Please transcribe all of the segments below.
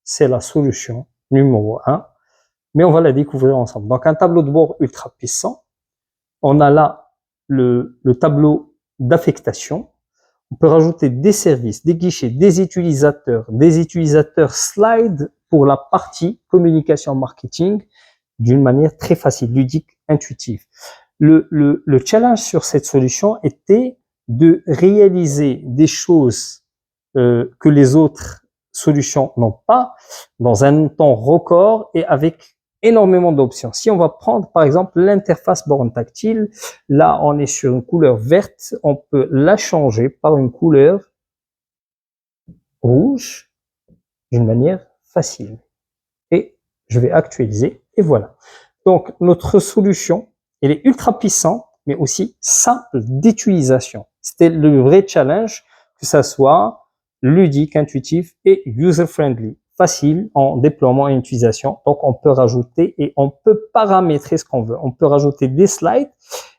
c'est la solution numéro 1, mais on va la découvrir ensemble. Donc un tableau de bord ultra puissant, on a là le tableau d'affectation. On peut rajouter des services, des guichets, des utilisateurs slide pour la partie communication marketing d'une manière très facile, ludique, intuitive. Le challenge sur cette solution était de réaliser des choses que les autres solutions n'ont pas dans un temps record et avec énormément d'options. Si on va prendre par exemple l'interface borne tactile, là on est sur une couleur verte, on peut la changer par une couleur rouge d'une manière facile. Et je vais actualiser et voilà. Donc notre solution, elle est ultra puissante, mais aussi simple d'utilisation. C'était le vrai challenge, que ça soit ludique, intuitif et user-friendly, facile en déploiement et utilisation. Donc on peut rajouter et on peut paramétrer ce qu'on veut. On peut rajouter des slides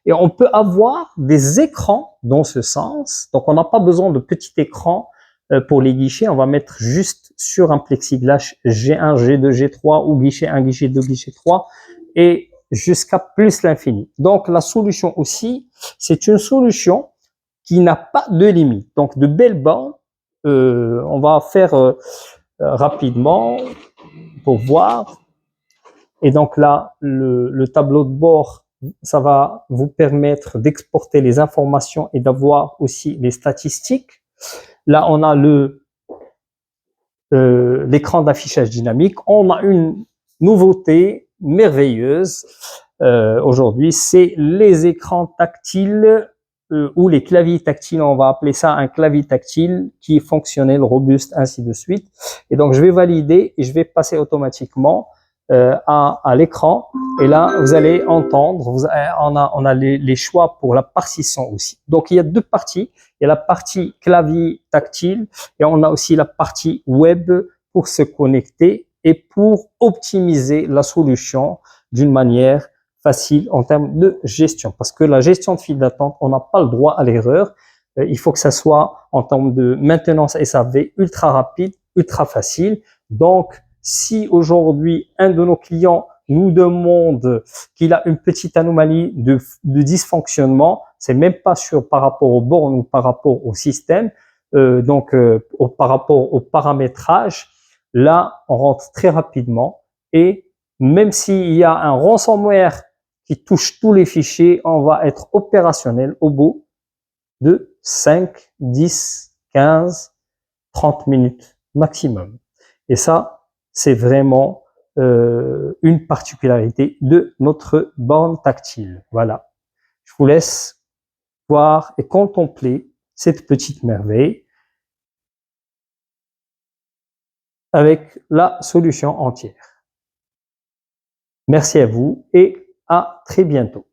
et on peut avoir des écrans dans ce sens. Donc on n'a pas besoin de petits écrans pour les guichets. On va mettre juste sur un plexiglas G1, G2, G3 ou guichet 1, guichet 2, guichet 3 et jusqu'à plus l'infini. Donc la solution aussi, c'est une solution qui n'a pas de limite. Donc de belles bornes, on va faire rapidement pour voir. Et donc là, le tableau de bord, ça va vous permettre d'exporter les informations et d'avoir aussi les statistiques. Là, on a l'écran d'affichage dynamique. On a une nouveauté merveilleuse aujourd'hui, c'est les écrans tactiles ou les claviers tactiles. On va appeler ça un clavier tactile qui est fonctionnel, robuste, ainsi de suite. Et donc, je vais valider et je vais passer automatiquement à l'écran. Et là, vous allez entendre, on a les choix pour la partie son aussi. Donc, il y a deux parties. Il y a la partie clavier tactile et on a aussi la partie web pour se connecter et pour optimiser la solution d'une manière facile en termes de gestion. Parce que la gestion de file d'attente, on n'a pas le droit à l'erreur. Il faut que ça soit en termes de maintenance SAV ultra rapide, ultra facile. Donc, si aujourd'hui un de nos clients nous demande qu'il a une petite anomalie de dysfonctionnement, c'est même pas par rapport aux bornes ou par rapport au système, par rapport au paramétrage, là, on rentre très rapidement et même s'il y a un ransomware qui touche tous les fichiers, on va être opérationnel au bout de 5, 10, 15, 30 minutes maximum. Et ça, c'est vraiment une particularité de notre borne tactile. Voilà. Je vous laisse voir et contempler cette petite merveille avec la solution entière. Merci à vous et à très bientôt.